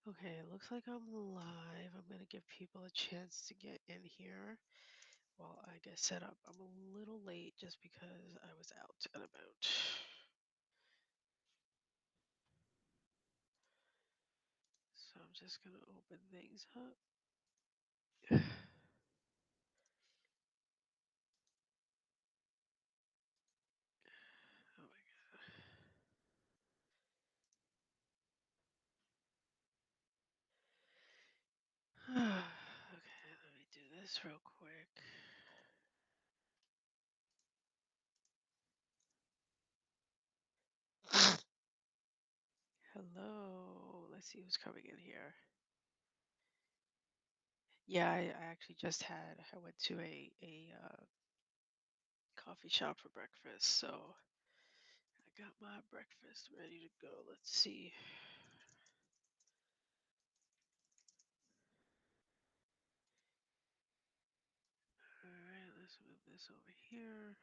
Okay, it looks like I'm live. I'm gonna give people a chance to get in here while I get set up. I'm a little late just because I was out and about. So I'm just gonna open things up. Oh my god. Okay, let me do this real quick. Hello. Let's see who's coming in here. Yeah, I actually just I went to a coffee shop for breakfast, so I got my breakfast ready to go. Let's see. All right, let's move this over here.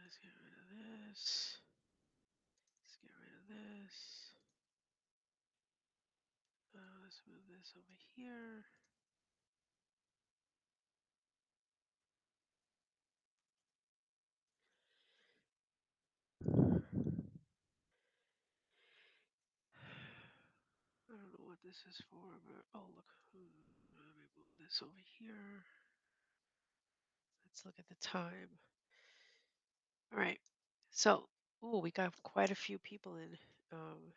Let's get rid of this. Let's get rid of this. Let's move this over here. I don't know what this is for, but oh look, let me move this over here. Let's look at the time. All right, so we got quite a few people in. Um,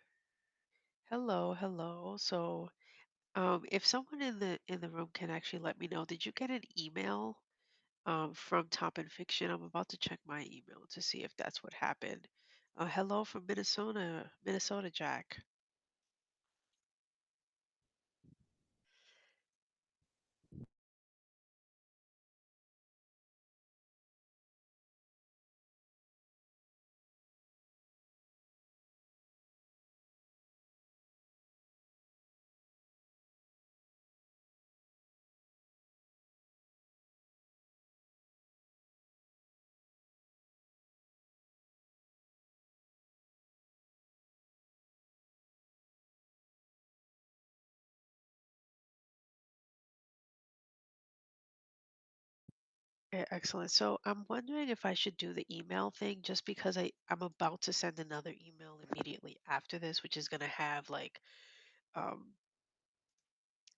hello, hello. So, if someone in the room can actually let me know, did you get an email from Top and Fiction? I'm about to check my email to see if that's what happened. Hello from Minnesota, Minnesota Jack. Excellent. So I'm wondering if I should do the email thing just because I'm about to send another email immediately after this, which is going to have like um,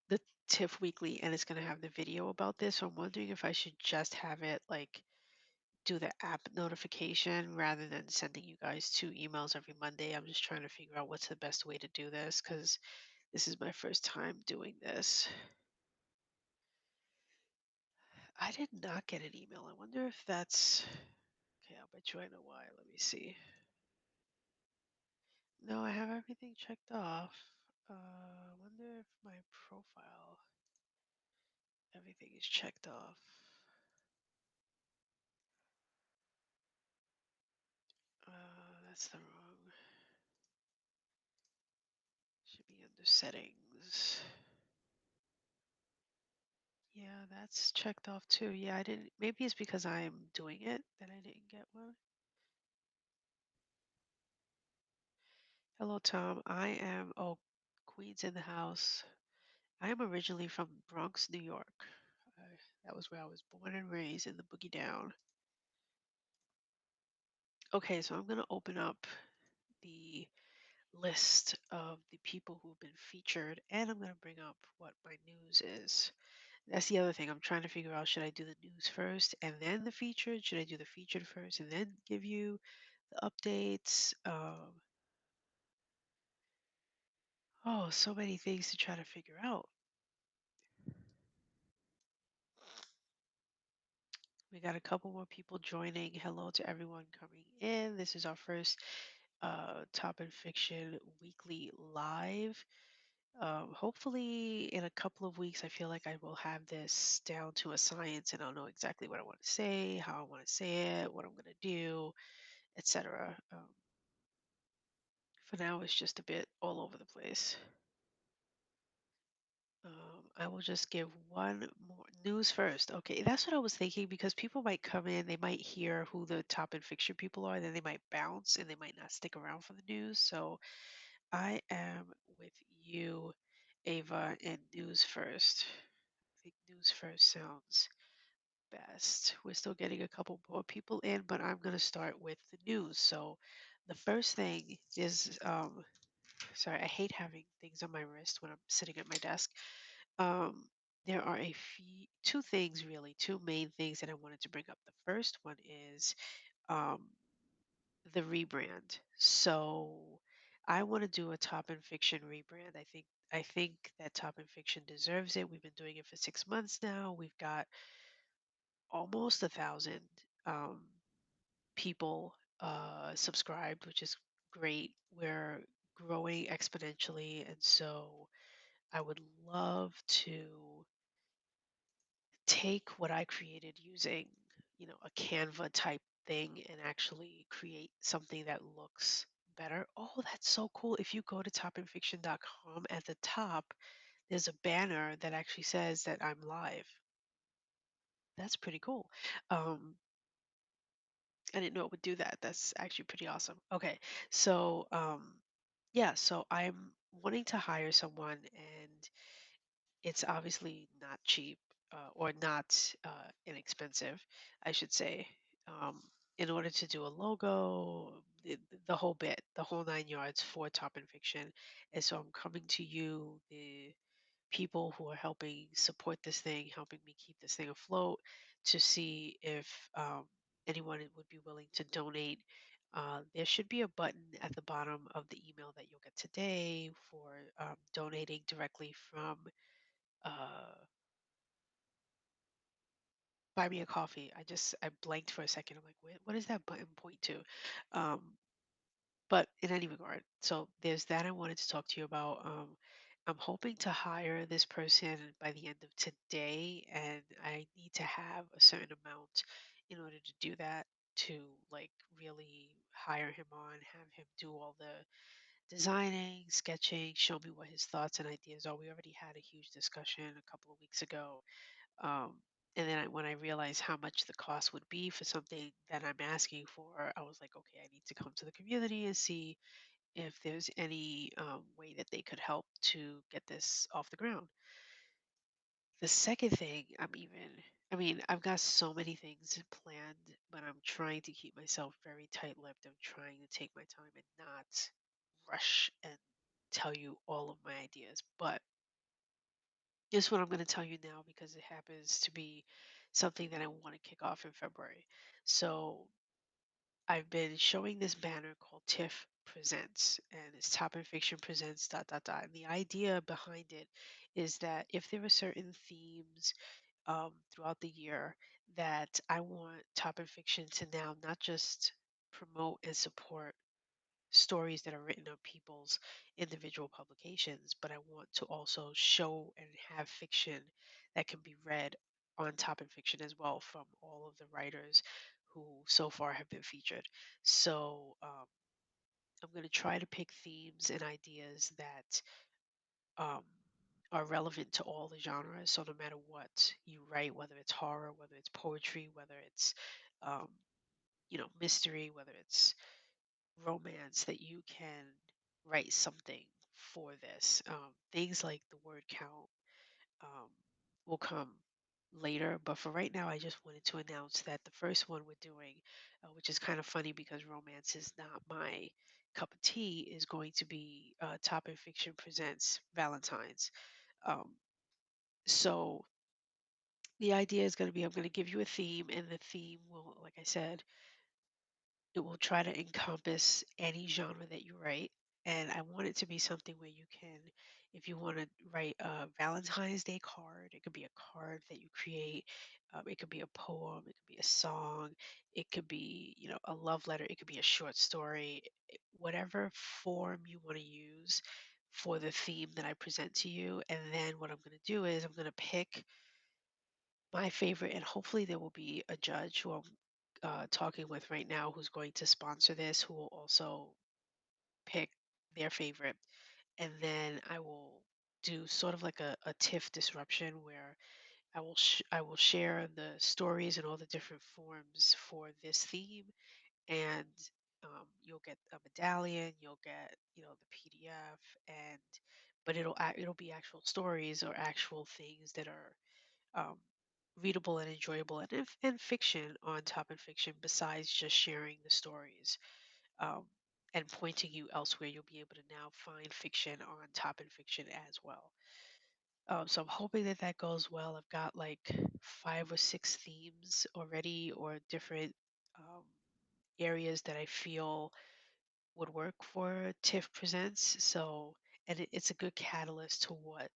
the TIFF Weekly and it's going to have the video about this. So I'm wondering if I should just have it like do the app notification rather than sending you guys two emails every Monday. I'm just trying to figure out what's the best way to do this because this is my first time doing this. I did not get an email. I wonder if that's okay. I'll bet you I know why. Let me see. No, I have everything checked off. I wonder if my profile, everything is checked off. That's the wrong. Should be under settings. Yeah, that's checked off too. Yeah, I didn't. Maybe it's because I'm doing it that I didn't get one. Hello, Tom. I am. Oh, Queen's in the house. I am originally from Bronx, New York. That was where I was born and raised in the Boogie Down. Okay, so I'm going to open up the list of the people who've been featured, and I'm going to bring up what my news is. That's the other thing. I'm trying to figure out, should I do the news first and then the featured? Should I do the featured first and then give you the updates? Oh, so many things to try to figure out. We got a couple more people joining. Hello to everyone coming in. This is our first Top and Fiction weekly live. Hopefully, in a couple of weeks, I feel like I will have this down to a science and I'll know exactly what I want to say, how I want to say it, what I'm going to do, etc. For now, it's just a bit all over the place. I will just give one more. news first. Okay, that's what I was thinking because people might come in, they might hear who the top in fiction people are, then they might bounce and they might not stick around for the news. So I am with you, Ava, and news first. I think news first sounds best. We're still getting a couple more people in, but I'm going to start with the news. So the first thing is, sorry, I hate having things on my wrist when I'm sitting at my desk. Um, there are two things really, two main things that I wanted to bring up. The first one is um, the rebrand. So I want to do a Top in Fiction rebrand. I think that Top in Fiction deserves it. We've been doing it for 6 months now. We've got almost 1,000 um, people subscribed, which is great. We're growing exponentially, and so I would love to take what I created using, a Canva type thing and actually create something that looks better. Oh, that's so cool. If you go to topinfiction.com at the top, there's a banner that actually says that I'm live. That's pretty cool. Um, I didn't know it would do that. That's actually pretty awesome. Okay. So, yeah, so I'm wanting to hire someone and it's obviously not cheap or not inexpensive, I should say. Um, in order to do a logo, the whole bit, the whole 9 yards for Top and Fiction. And so I'm coming to you, the people who are helping support this thing, helping me keep this thing afloat, to see if anyone would be willing to donate. There should be a button at the bottom of the email that you'll get today for donating directly from uh, Buy Me a Coffee. I blanked for a second. I'm like, what does that button point to? Um, but in any regard, so there's that I wanted to talk to you about. I'm hoping to hire this person by the end of today, and I need to have a certain amount in order to do that, to like really hire him on, have him do all the designing, sketching, show me what his thoughts and ideas are. We already had a huge discussion a couple of weeks ago, um, and then when I realized how much the cost would be for something that I'm asking for, I was like, okay, I need to come to the community and see if there's any way that they could help to get this off the ground. The second thing, I mean, I've got so many things planned, but I'm trying to keep myself very tight lipped. I'm trying to take my time and not rush and tell you all of my ideas. But this is what I'm going to tell you now because it happens to be something that I want to kick off in February. So I've been showing this banner called TiF Presents, and it's Top in Fiction Presents dot dot dot. And the idea behind it is that if there are certain themes throughout the year that I want Top in Fiction to now not just promote and support stories that are written on people's individual publications, but I want to also show and have fiction that can be read on Top in Fiction as well from all of the writers who so far have been featured. So I'm going to try to pick themes and ideas that um, are relevant to all the genres. So no matter what you write, whether it's horror, whether it's poetry, whether it's um, mystery, whether it's romance, that you can write something for this. Things like the word count um, will come later, but for right now, I just wanted to announce that the first one we're doing, which is kind of funny because romance is not my cup of tea, is going to be Top in Fiction Presents Valentine's. Um, so the idea is going to be I'm going to give you a theme, and the theme will, like I said, it will try to encompass any genre that you write. And I want it to be something where you can, if you want to write a Valentine's Day card, it could be a card that you create. It could be a poem. It could be a song. It could be, a love letter. It could be a short story. Whatever form you want to use for the theme that I present to you. And then what I'm going to do is I'm going to pick my favorite, and hopefully there will be a judge who I'm talking with right now who's going to sponsor this, who will also pick their favorite. And then I will do sort of like a TIFF disruption where I will share the stories and all the different forms for this theme, and you'll get a medallion, you'll get the PDF, and but it'll be actual stories or actual things that are um, readable and enjoyable, and fiction on top of fiction besides just sharing the stories, um, and pointing you elsewhere. You'll be able to now find fiction on top of fiction as well. So I'm hoping that that goes well. I've got like 5 or 6 themes already, or different um, areas that I feel would work for TIFF Presents. So, and it's a good catalyst to what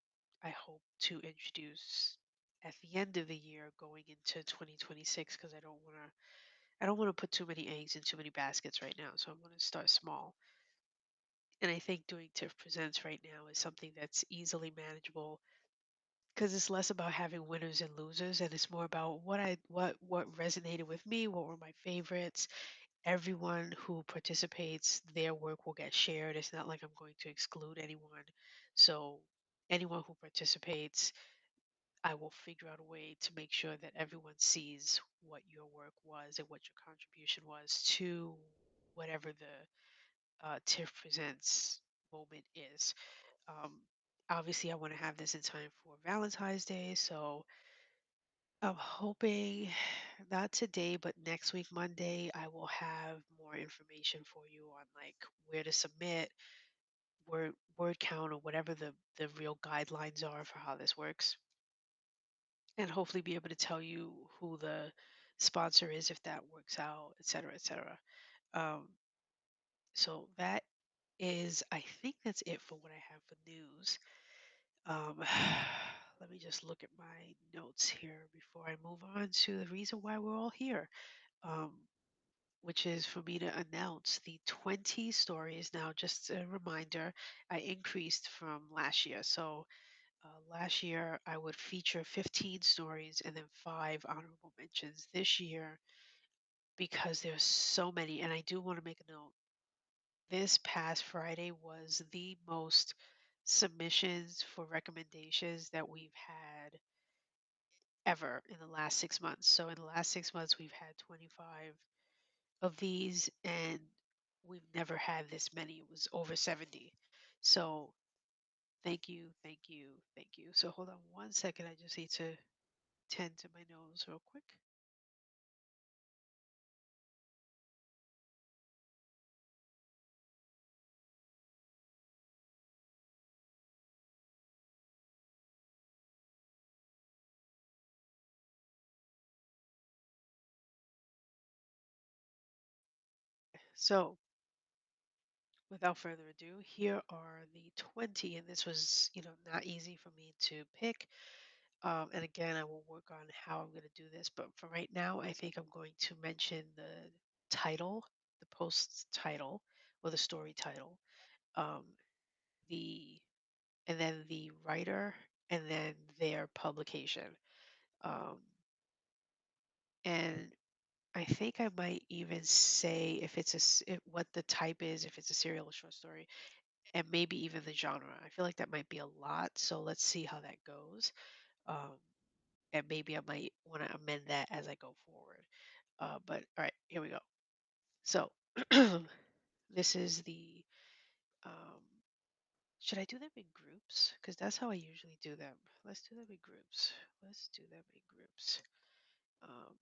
I hope to introduce at the end of the year going into 2026, because I don't want to put too many eggs in too many baskets right now. So I'm going to start small. And I think doing TIFF Presents right now is something that's easily manageable, because it's less about having winners and losers, and it's more about what resonated with me, what were my favorites. Everyone who participates, their work will get shared. It's not like I'm going to exclude anyone. So anyone who participates, I will figure out a way to make sure that everyone sees what your work was and what your contribution was to whatever the TIFF Presents moment is. Um, Obviously, I want to have this in time for Valentine's Day, so I'm hoping not today, but next week, Monday, I will have more information for you on like where to submit, word count, or whatever the real guidelines are for how this works, and hopefully be able to tell you who the sponsor is if that works out, et cetera, et cetera. Um, so that is, I think that's it for what I have for news. Um, Let me just look at my notes here before I move on to the reason why we're all here, um, which is for me to announce the 20 stories. Now, just a reminder, I increased from last year. So last year, I would feature 15 stories and then 5 honorable mentions. This year, because there's so many, and I do want to make a note, this past Friday was the most submissions for recommendations that we've had ever in the last 6 months. So in the last 6 months, we've had 25 of these, and we've never had this many. It was over 70. So thank you, thank you, thank you. So hold on 1 second. I just need to tend to my nose real quick. So without further ado, here are the 20, and this was, not easy for me to pick. And again, I will work on how I'm going to do this. But for right now, I think I'm going to mention the title, the post's title, or the story title, um, the and then the writer, and then their publication. Um, and I think I might even say if what the type is, if it's a serial or short story, and maybe even the genre. I feel like that might be a lot. So let's see how that goes. Um, and maybe I might want to amend that as I go forward. But all right, here we go. So this is the. Um, should I do them in groups? Because that's how I usually do them. Let's do them in groups. Let's do them in groups. Um,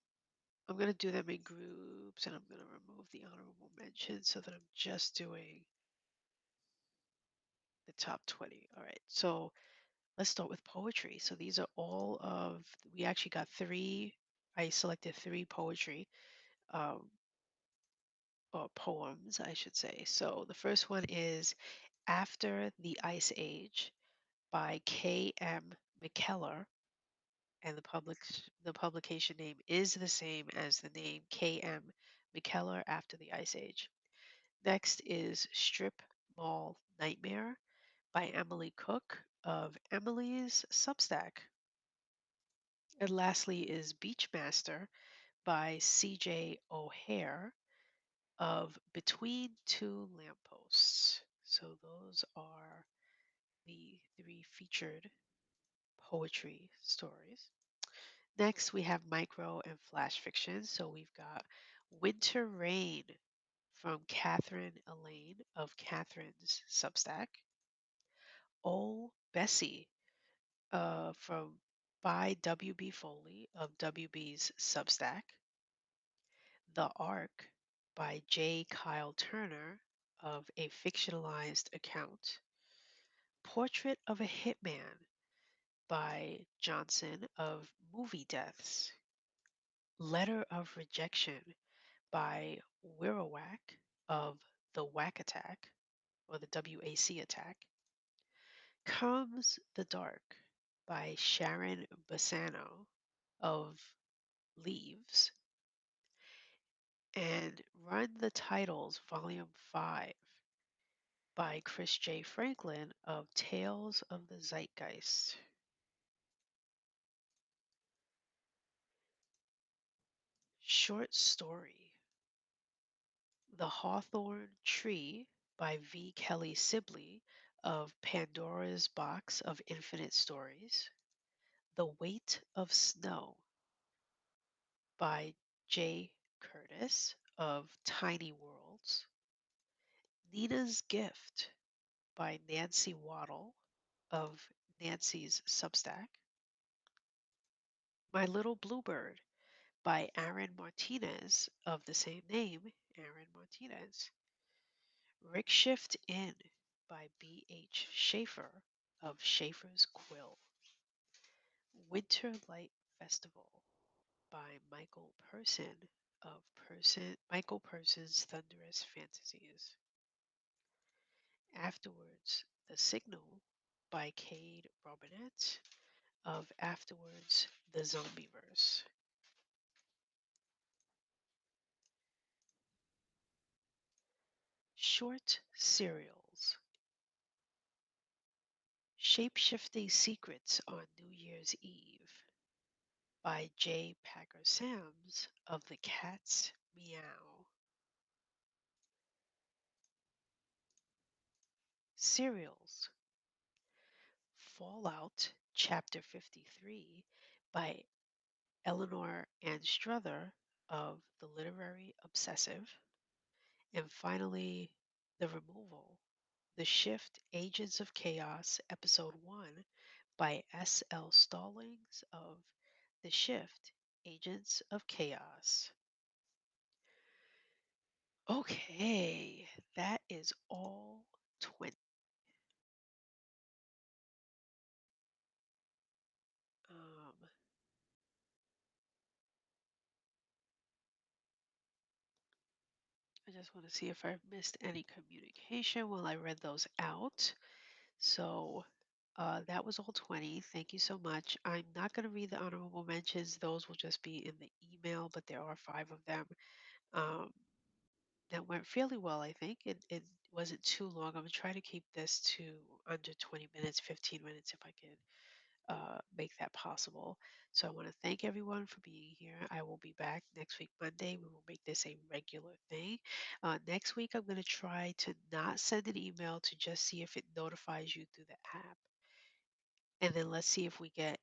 I'm gonna do them in groups, and I'm gonna remove the honorable mention so that I'm just doing the top 20. All right. So let's start with poetry. So these are all of. We actually got three. I selected three poetry. Um, or poems, I should say. So the first one is After the Ice Age by K.M. McKellar, and the publication name is the same as the name K.M. McKellar After the Ice Age. Next is Strip Mall Nightmare by Emily Cook of Emily's Substack. And lastly is Beachmaster by C.J. O'Hare of Between Two Lampposts. So those are the three featured poetry stories. Next, we have micro and flash fiction. So we've got Winter Rain from Kathrine Elaine of Kathrine's Substack. Oh Bessie from by W.B. Foley of W.B.'s Substack. The Ark by J. Kyle Turner of a fictionalized account. Portrait of a Hitman by Johnson of Movie Deaths. Letter of Rejection by Wirrowac of the Whack Attack or the WAC Attack. Comes the Dark by Sharron Bassano of Leaves. And Run the Titles Volume 5 by Chris J. Franklin of Tales of the Zeitgeist. Short story The Hawthorn Tree by V. Kelly-Sibley of Pandora's Box of Infinite Stories. The Weight of Snow by J. Curtis of Tiny Worlds. Nina's Gift by Nancy Waddle of Nancy's Substack. My Little Bluebird by Aaron Martinez of the same name, Aaron Martinez. Rick Shift In by B.H. Schafer of Schafer's Quill. Winter Light Festival by Michael Persin of Michael Persin's Thunderous Fantasies. Afterwards, The Signal by Cade Robinette of Afterwards, The Zombieverse. Short serials. Shape-Shifting Secrets on New Year's Eve by J. Packer Sams of The Cat's Meow. Serials. Fallout Chapter 53 by Eleanor Anstruther of The Literary Obsessive. And finally, The Removal, The Shift Agents of Chaos, Episode 1 by S.L. Stallings of The Shift Agents of Chaos. Okay, that is all 20. Um, I just want to see if I've missed any communication while I read those out. So that was all 20. Thank you so much. I'm not going to read the honorable mentions. Those will just be in the email, but there are 5 of them. Um, that went fairly well, I think. It wasn't too long. I'm going to try to keep this to under 20 minutes, 15 minutes if I can make that possible. So I want to thank everyone for being here. I will be back next week, Monday. We will make this a regular thing. Next week, I'm going to try to not send an email to just see if it notifies you through the app. And then let's see if we get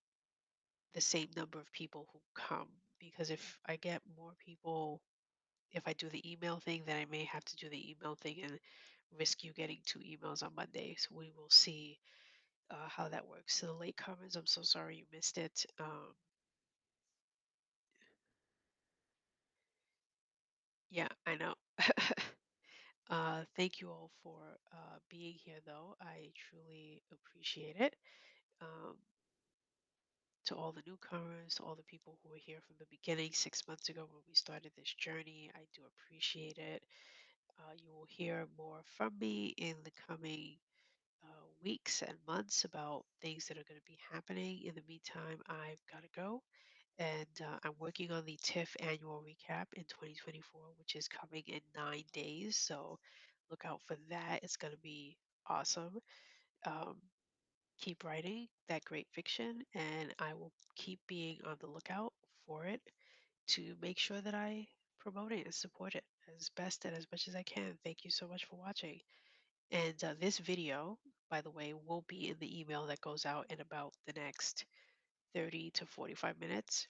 the same number of people who come. Because if I get more people, if I do the email thing, then I may have to do the email thing and risk you getting 2 emails on Monday. So we will see how that works. To the late comers, I'm so sorry you missed it. Yeah, I know. Thank you all for being here, though. I truly appreciate it. Um, to all the newcomers, to all the people who were here from the beginning 6 months ago when we started this journey, I do appreciate it. You will hear more from me in the coming weeks and months about things that are going to be happening. In the meantime, I've got to go. And I'm working on the TIFF annual recap in 2024, which is coming in 9 days. So look out for that. It's going to be awesome. Um, keep writing that great fiction, and I will keep being on the lookout for it to make sure that I promote it and support it as best and as much as I can. Thank you so much for watching. And this video, by the way, will be in the email that goes out in about the next 30 to 45 minutes.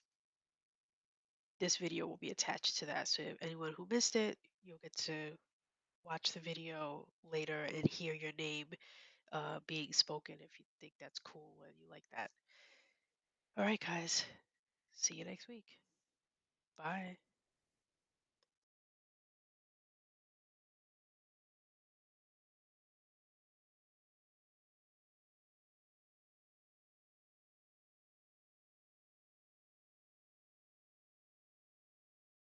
this video will be attached to that. So if anyone who missed it, you'll get to watch the video later and hear your name being spoken if you think that's cool and you like that. All right, guys. See you next week. Bye.